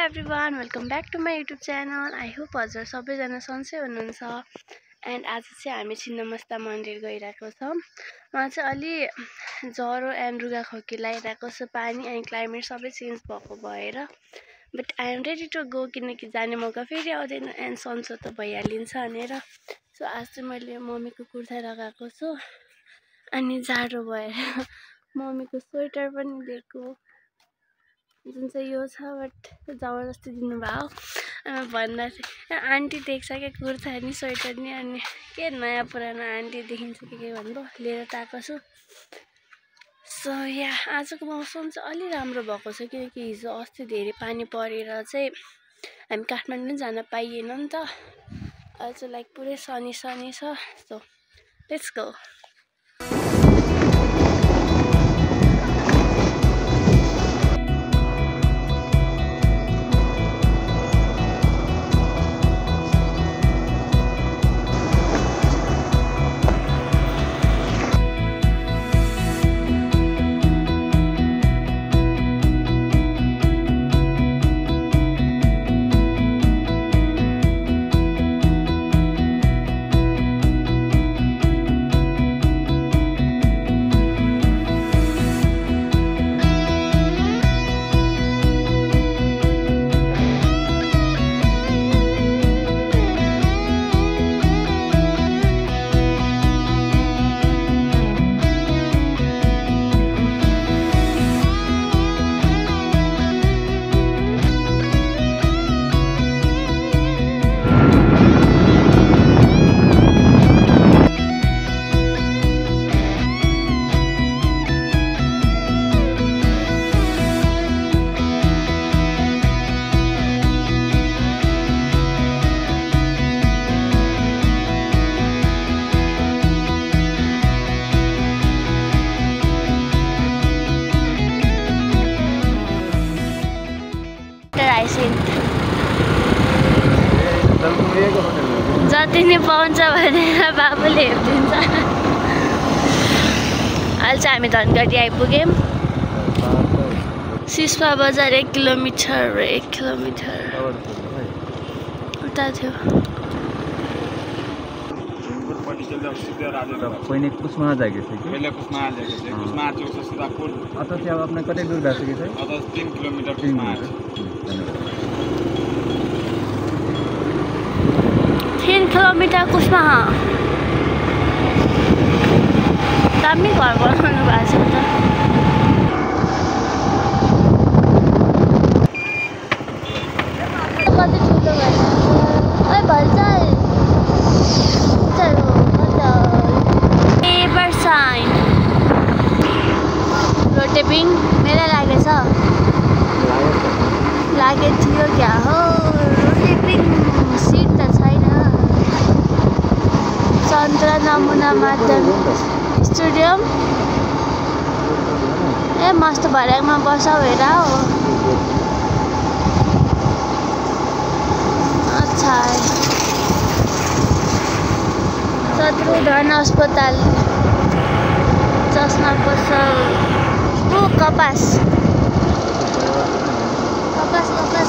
Everyone, welcome back to my YouTube channel. I hope हजुर सबैजना सन्चै हुनुहुन्छ। एन्ड आज चाहिँ हामी छिन्नमस्ता मन्दिर गइरहेको छौँ। उहाँ चाहिँ अलि ज्वरो एन्ड रुगाखोकी लागिरहेको छ, पानी एन्ड क्लाइमेट सबै चेन्ज भएको भएर। But I am ready to go, किनकि जाने मौका फेरि आउँदैन एन्ड सन्चो त भइहालिन्छ भनेर। सो आज चाहिँ मैले मम्मीको कुर्ता लगाएको छु अनि जाडो भएर मम्मीको स्वेटर पनि दिएको, जुन चाहिँ यो छ। बट जबरजस्ती दिनुभयो। भन्दा चाहिँ आन्टी देख्छ क्या कुर्ता नि स्वेटर नि, अनि के नयाँ पुरानो आन्टी देखिन्छ के भन्नु लिएर त आएको छु। सो या आजको मौसम चाहिँ अलि राम्रो भएको छ, किनकि हिजो अस्ति धेरै पानी परेर चाहिँ हामी काठमाडौँ जान पाइएन नि त। आज लाइक पुरै सनी सनी छ। So let's go. जति नै पाउँछ भनेर बाबुले हेरिदिन्छ। अहिले चाहिँ हामी धनगढी आइपुग्यौँ। सिस्पा बजार 1 किलोमिटर उता थियो। पहले कुसमा जाके थे कि पहले कुसमा जाके थे। कुसमा चौक से सीधा पुल। अतः से अब आपने कते दूर जा सके थे? अतः 3 किलोमीटर कुसमा। 3 किलोमिटर कुसमा। दामी घर बनाउनु भएको छ त। कति ठुलो भएछ। ओइ भल्चल नेबर साइन रोटेपिङ मेला लागेछ। लागेको थियो क्या हो। रोटेपिङ सिट त छैन। चन्द्र नमुना माध्यमिक स्टेडियम ए मस्त भर्याङमा बसा हेर हो। अच्छा शत्रुधन अस्पताल, चस्मा पसल, कपास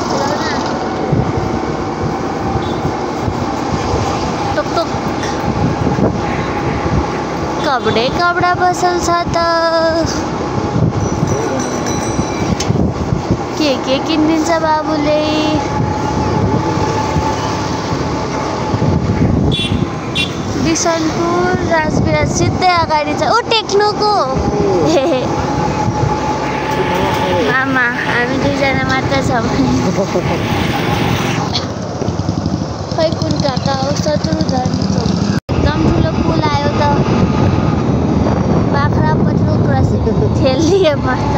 खुलाउन टुकटुक कपडा पसल छ त। के किनिदिन्छ बाबुले। बिसनपुर राजविराज सिधै अगाडि छ। ऊ टेक्नोको आमा हामी दुईजना मात्र छौँ। खै कुन काका हो। शत्रुधन एकदम ठुलो पुल आयो त। बाख्रा पत्रो क्रसिङ ठेलिए मस्त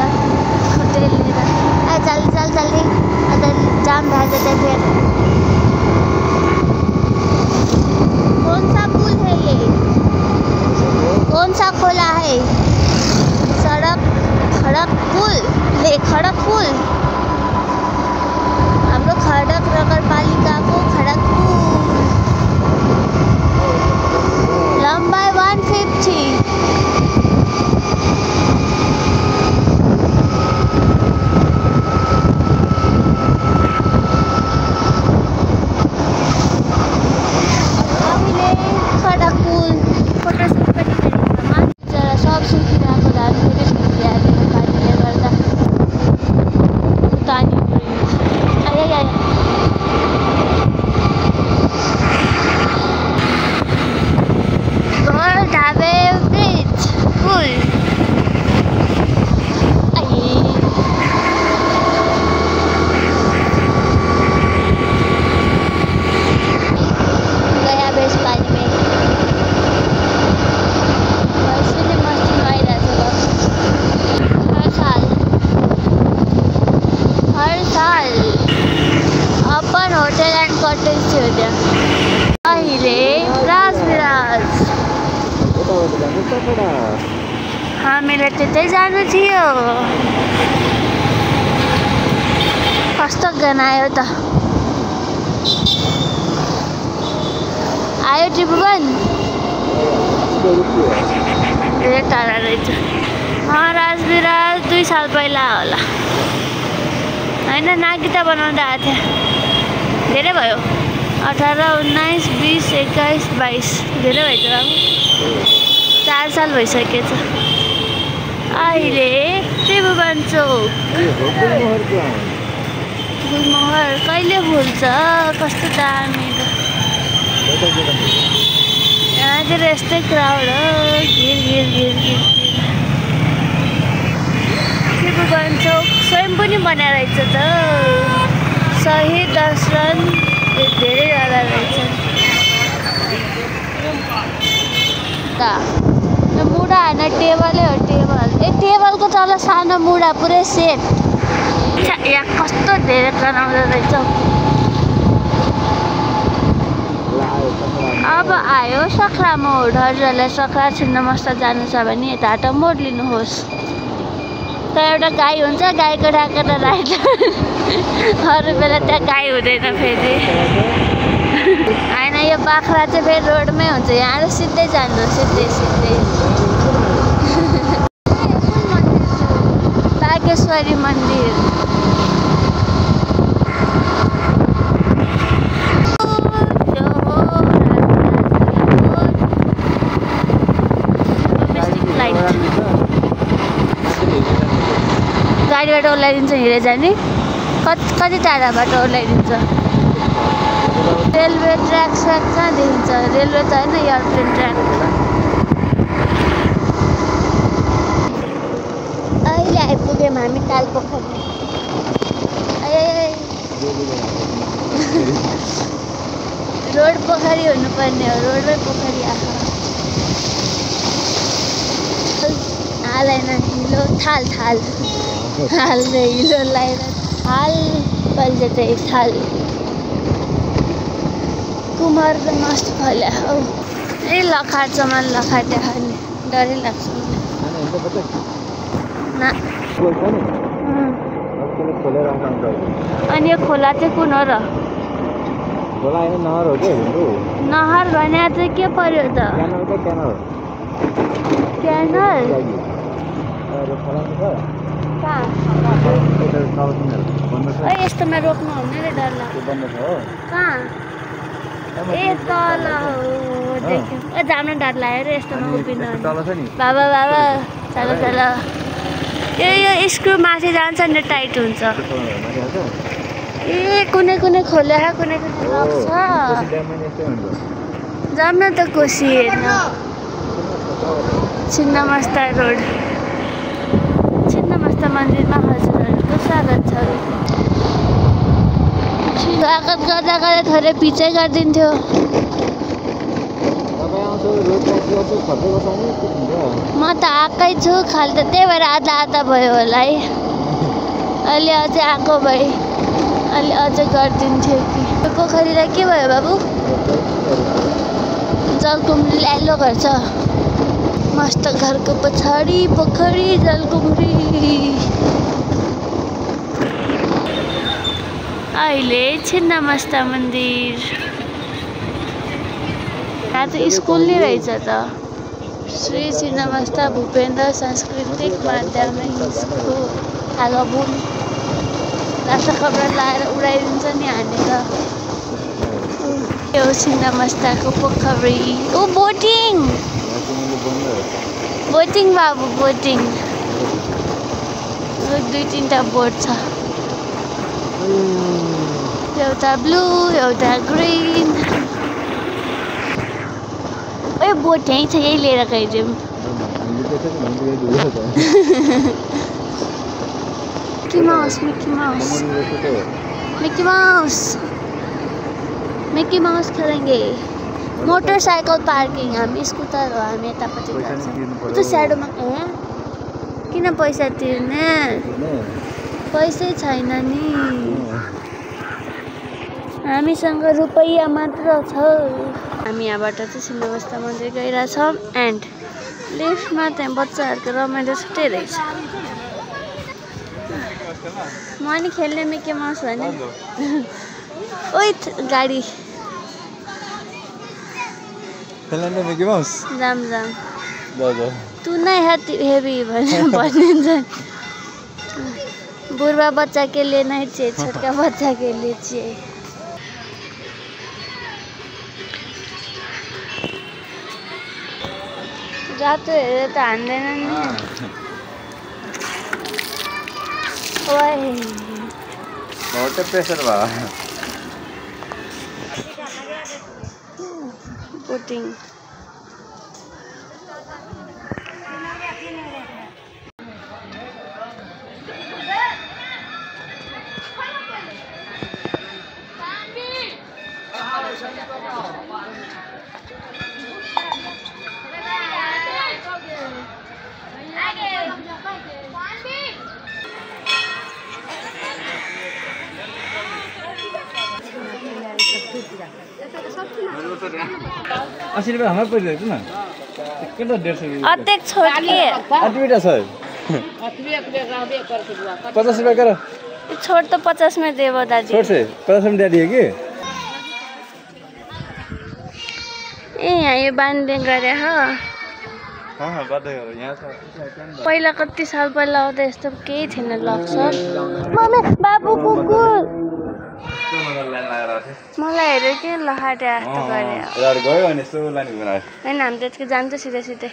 ठेलेर। जल्दी अन्त जाम भए जाता फिर। कौन सा पुल है ये? कौन सा खोला है? खडक पुल हाम्रो खडक नगरपालिकाको खडक पुल। लम्बाइ 150। कटेज थियो त्यहाँ। अहिले राजविराज हामीलाई त्यतै जानु थियो। कस्तो गनायो त। आयो त्रिभुवन धेरै टाढा रहेछ। राजविराज 2 साल पहिला होला होइन, नागिता बनाउँदा आएको थियो। धेरै भयो, 18, 19, 20, 21, 22 धेरै भएछ बाबु। 4 साल भइसकेछ। अहिले त्रिभुवन चोक गुलमोहर कहिले फुल्छ? कस्तो दामी त। यहाँतिर यस्तै क्राउड हो, घिर घिर घिर घिर। त्रिभुवन चोक स्वयं पनि बनाएर रहेछ त। शहीद दर्शन धेरै ज्यादा रहेछ। यो मुढा होइन, टेबलै हो टेबल। टेबलको तल सानो मुढा पुरै सेट। यहाँ कस्तो धेरै गनाउँदो रहेछ। अब आयो सख्रा मोड। हजुरहरूलाई सख्रा छिन्नमस्ता जानु छ भने यताबाट मोड लिनुहोस्। तर एउटा गाई हुन्छ, गाईको ढाका त राइट। अरू बेला त्यहाँ गाई हुँदैन फेरि होइन। यो बाख्रा चाहिँ फेरि रोडमै हुन्छ। यहाँ सिधै जानु, सिधै सिधै। बागेश्वरी मन्दिर। गाडीबाट ओर्लाइदिन्छ, हिँडेर जाने। कति टाढाबाट ओर्लाइदिन्छ। रेलवे ट्र्याक स्याक कहाँ देखिन्छ? रेलवे त होइन, एयरप्लेन ट्र्याक। अहिले आइपुग्यौँ हामी तालपोखरी। रोड पोखरी हुनुपर्ने हो, रोडमै पोखरी आएको। हालेन हिलो थाल थाल हाल हिलो लगाएर थाल बल्छ चाहिँ थाल। कुमार त मस्त फल्यो हौ। लखार छ, मलाई लखार देखाउने डरै लाग्छ। अनि यो खोला चाहिँ कुन हो र? नहर भने चाहिँ के पर्यो त? क्यानल। यस्तोमा रोक्नु हुने रे, डर लाग्छ। कहाँ? ए तल हो, देख्यो। जानु डर लाग्यो रे यस्तोमा उभिनु। बाबा बाबा चल चल। यो स्क्रु माथि जान्छ नि, टाइट हुन्छ। ए कुनै कुनै खोले, कुनै कुनै लक्छ। जाऊँ न त कोसी हेर्न। छिन्नमस्ता रोड। छिन्नमस्ता मन्दिरमा हजुरहरूको स्वागत छ। स्वागत गर्दा गर्दा थोरै पिछै गरिदिन्थ्यो। म त आएकै छु खालि त, त्यही भएर आधा आधा भयो होला है। अहिले अझै आएको भए अहिले अझै गरिदिन्थ्यो कि। पोखरीलाई के भयो बाबु? जलकुम्री ल्यालो घर छ मस्त। घरको पछाडि पोखरी, जलकुम्री। अहिले छिन्नमस्ता मन्दिर। यहाँ त स्कुल नै रहेछ त। श्री छिन्नमस्ता भूपेन्द्र सांस्कृतिक माध्यमिक स्कुल आगबुन। राष्ट्र खबर लाएर उडाइदिन्छ नि हानेर। यो छिन्नमस्ताको पोखरी। ओ बोटिङ, बोटिङ बाबु बोटिङ। 2-3टा बोट छ, एउटा ब्लू एउटा ग्रिन। ए बोट यहीँ छ, यही लिएर गइदिउँ। Mickey Mouse, Mickey Mouse, Mickey Mouse, Mickey Mouse खेलेंगे। Motorcycle parking. हामी स्कुटर हो, हामी यतापट्टि जान्छौँ। त्यो स्याडोमा किन पैसा तिर्ने? पैसै छैन नि। हामीसँग रुपैयाँ मात्र छ। हामी यहाँबाट चाहिँ छिन्नमस्ता मन्दिर गइरहेछौँ एन्ड लिफ्टमा त्यहाँ बच्चाहरूको रमाइलो छुट्टै रहेछ। म नि खेल्ने मिकी माउस भने ओइ गाडी खेल्ने मिकी माउस जाम तू नै हेभी भनिन्छ। बुढ़वा बच्चा के लिए नहीं चाहिए, छोटका बच्चा के लिए चाहिए। रातो हेरेर त हान्दैन नि। ओइ बहुत प्रेसर भयो। बोटिङ ₹80 हाम्रो परिरहेको न किन 150 अतेक छोट के अतिबिटा छ 50 रुपैयाँ कर छोट तो 50 में देबो दादी। छोट से 50 में दे दिए कि ए यहाँ यो बान्ने गरे ह। हाँ बाध्य गरे यहाँ छ। पहिला कति साल पहिला आउँदा यस्तो केही थिएन लक्स। मम्मी बाबु कुकुर मलाई हेरेर के लहाटे जस्तो गरे यार गयो अनि यस्तो लाने बनायो हैन। हामी त्यसको जान्छ सिधै सिधै।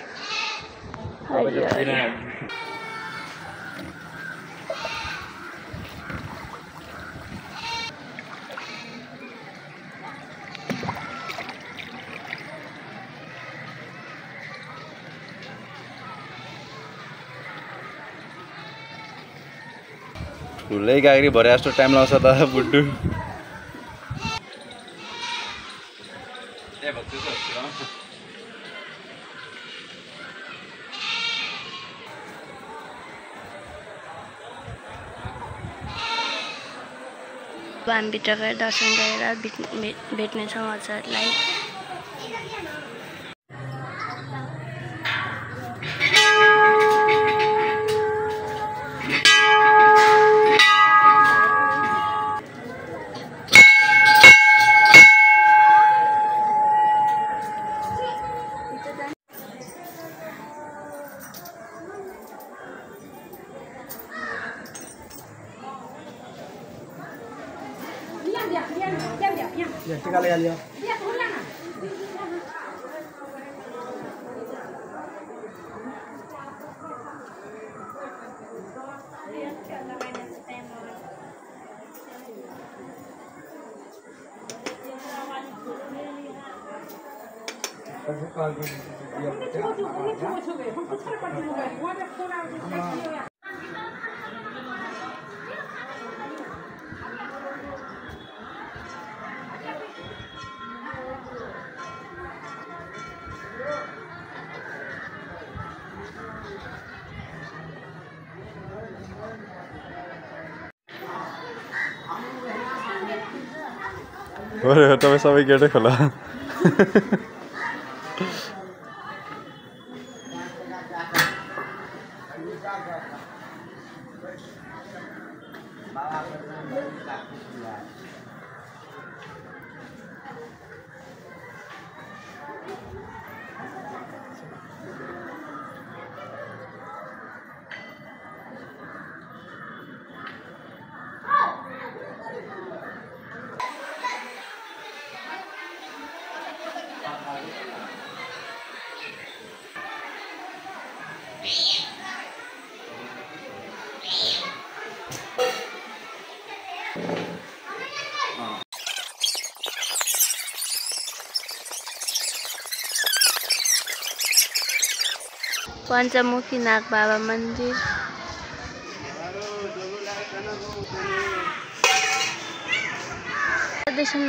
ठुलै गाडी भरे जस्तो टाइम लाउँछ त बुड्डु। हामी भित्र गएर दर्शन गरेर भेट्नेछौँ हजुरलाई। टिका लगा लियो। अरे तपाईं सबै गेटै खोला। पञ्चमुखी नाग बाबा मन्दिर।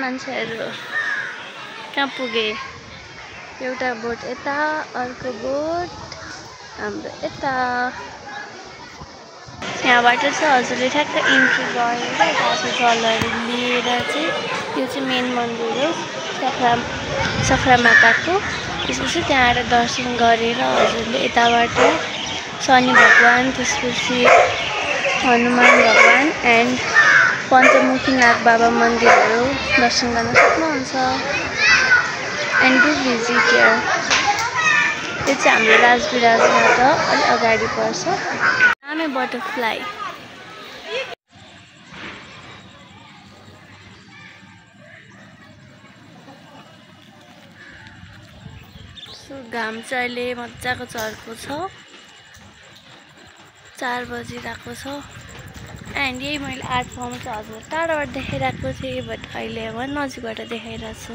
मान्छेहरू कहाँ पुगे? एउटा बोट यता, अर्को बोट हाम्रो यता। यहाँबाट चाहिँ हजुरले ठ्याक्क इन्ट्री गरेर काफी फलहरू लिएर चाहिँ यो चाहिँ मेन मन्दिर हो सखरा माताको। त्यसपछि त्यहाँ आएर दर्शन गरेर हजुरले यताबाट शनि भगवान, त्यसपछि हनुमान भगवान एन्ड पञ्चमुखी नाग बाबा मन्दिरहरू दर्शन गर्न सक्नुहुन्छ। And do visit here. यो चाहिँ हाम्रो राजविराजबाट अलि अगाडि पर्छ। नामै बटरफ्लाई। घाम चाहिँ अहिले मजाको चर्को छ, 4 बजिरहेको छ। एन्ड यही मैले आर्ट फर्म चाहिँ हजुर टाढाबाट देखाइरहेको थिएँ, बट अहिले अब नजिकबाट देखाइरहेको छु।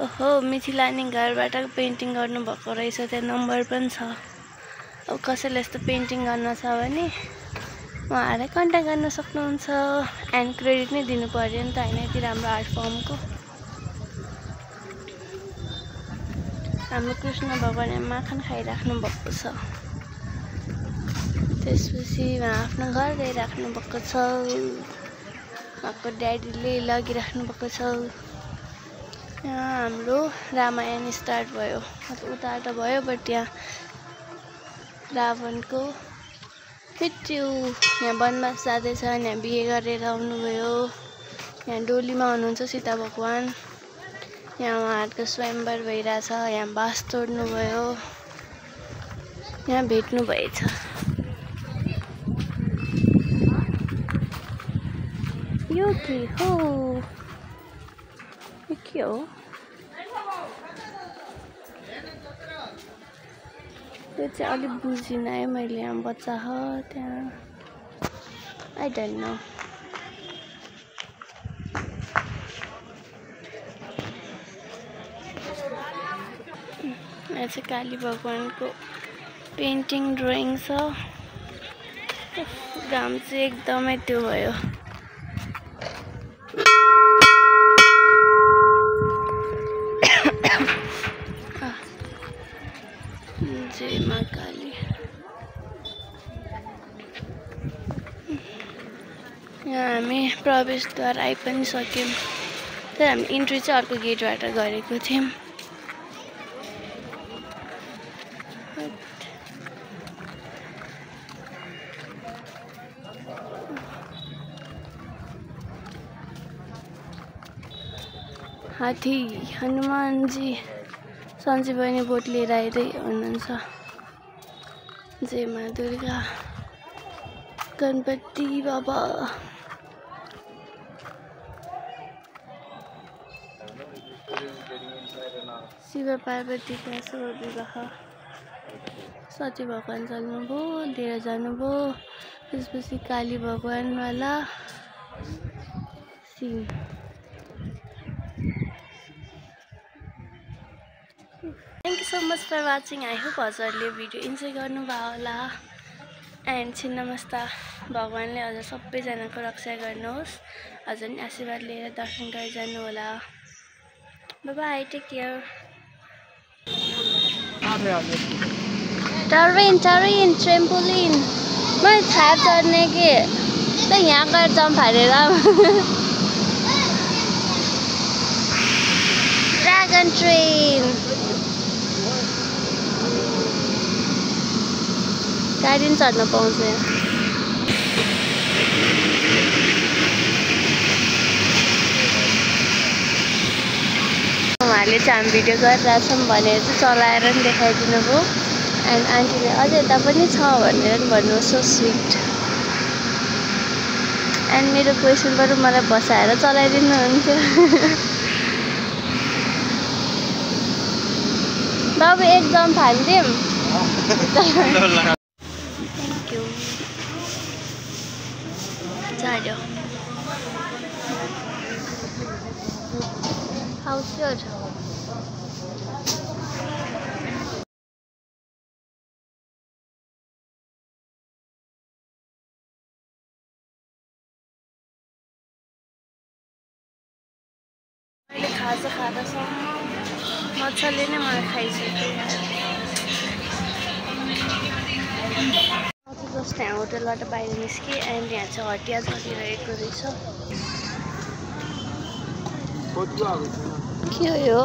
ओहो, मिथिलानी घरबाट पेन्टिङ गर्नुभएको रहेछ, त्यहाँ नम्बर पनि छ। अब कसैले यस्तो पेन्टिङ गर्न छ भने उहाँहरूलाई कन्ट्याक्ट गर्न सक्नुहुन्छ। एन्ड क्रेडिट नै दिनु पर्यो नि त होइन, यति राम्रो आर्ट फर्मको। हाम्रो कृष्ण भगवान माखन खाइराख्नु भएको छ। त्यसपछि उहाँ आफ्नो घर गइराख्नु भएको छ। उहाँको ड्याडीले लगिराख्नु भएको छ। यहाँ हाम्रो रामायण स्टार्ट भयो, उता त भयो, बट यहाँ रावणको मृत्यु। यहाँ वनवास जाँदैछ, यहाँ बिहे गरेर आउनुभयो। यहाँ डोलीमा हुनुहुन्छ सीता भगवान। यहाँ उहाँहरूको स्वयंवर भइरहेछ। यहाँ बास तोड्नुभयो, यहाँ भेट्नु भएछ। यो के हो? यो के हो? त्यो चाहिँ अलिक बुझिनँ है मैले। यहाँ बच्चा हो त्यहाँ, आई डोन्ट नो। यहाँ चाहिँ काली भगवानको पेन्टिङ ड्रइङ छ। घाम चाहिँ एकदमै त्यो भयो। जय मा काली। यहाँ हामी प्रवेशद्वार आइ पनि सक्यौँ, तर हामी इन्ट्री चाहिँ अर्को गेटबाट गरेको थियौँ। हात्ती हनुमानजी सञ्जीवनी बोट लिएर आइदै हुनुहुन्छ। जय मा दुर्गा, गणपति बाबा। शिव पार्वतीको शुभ विवाह। सती भगवान चल्नुभयो, लिएर जानुभयो। त्यसपछि काली भगवानवाला scene. Thank you so much for watching. I hope हजुरले भिडियो इन्जोय गर्नुभयो होला। एन्ड छिन्नमस्ता भगवानले हजुर सबैजनाको रक्षा गर्नुहोस्। हजुर नि आशीर्वाद लिएर दर्शन गरी जानु होला। Bye bye, take care. टर्बिन ट्रेम्पोलिन। मैले थाहा चढ्ने कि त यहाँ गएर जम्प हालेर। Dragon train. गाडी पनि चढ्न पाउँछ यहाँ। उहाँले चाहिँ हामी भिडियो गरिरहेछौँ भनेर चाहिँ चलाएर पनि देखाइदिनु भयो। एन्ड आन्टीले अझै यता पनि छ भनेर पनि भन्नु, सो स्विट। एन्ड मेरो क्वेसनबाट मलाई बसाएर चलाइदिनुहुन्थ्यो। बाबु एक जम्प हालिदिउँ। Thank you. चाल्यो। हाउस योर? मैले खाजा खाँदासम्म मच्छरले नै मलाई खाइसक्यो। जस्ट यहाँ होटलबाट बाहिर निस्केँ एन्ड यहाँ चाहिँ हटिया चलिरहेको रहेछ। के हो यो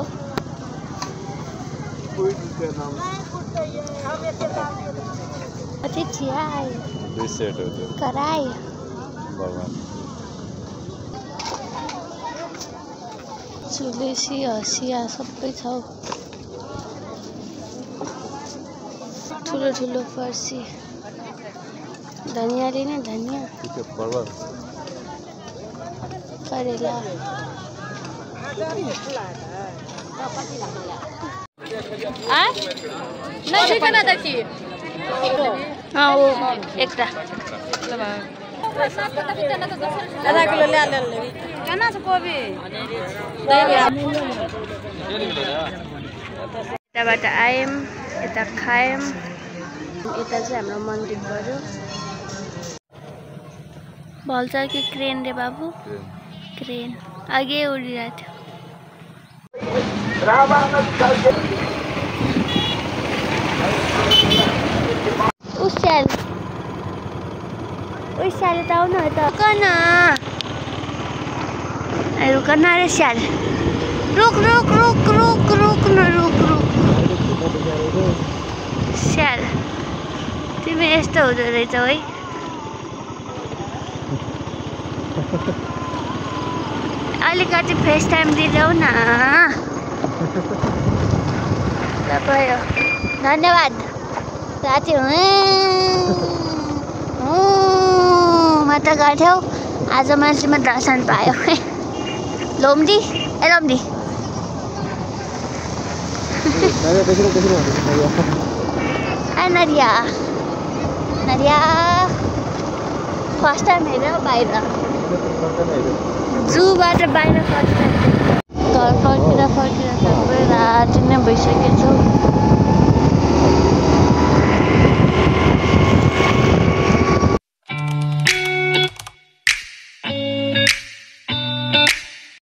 कराई चुलेसी हँसिया सबै छ ठुलो ठुलो फर्सी धनियाँ लिने धनियाँ करेला वो एकटा आधा किलो ले केना छ कोबी यताबाट आयौँ यता खायौँ यता चाहिँ हाम्रो मन्दिर पर्यो भल्छ कि क्रेन रे बाबु क्रेन अघि उडिरहेको थियो स्याल त आउनु त रुक न रे स्याल रुक रुक रुक रुक रुक न रुक रुक स्याल तिमी यस्तो हुँदो रहेछौ है अलिकति फेस टाइम दिँदैौ न भयो धन्यवाद साथी माता गर्थ्यौ आज मान्छेमा दर्शन पायो लोमडी ए लोमडी नरिया नरिया फर्स्ट टाइम हेर बाहिर जूबाट बाहिर घर फर्केर सबै राति नै भइसकेको छ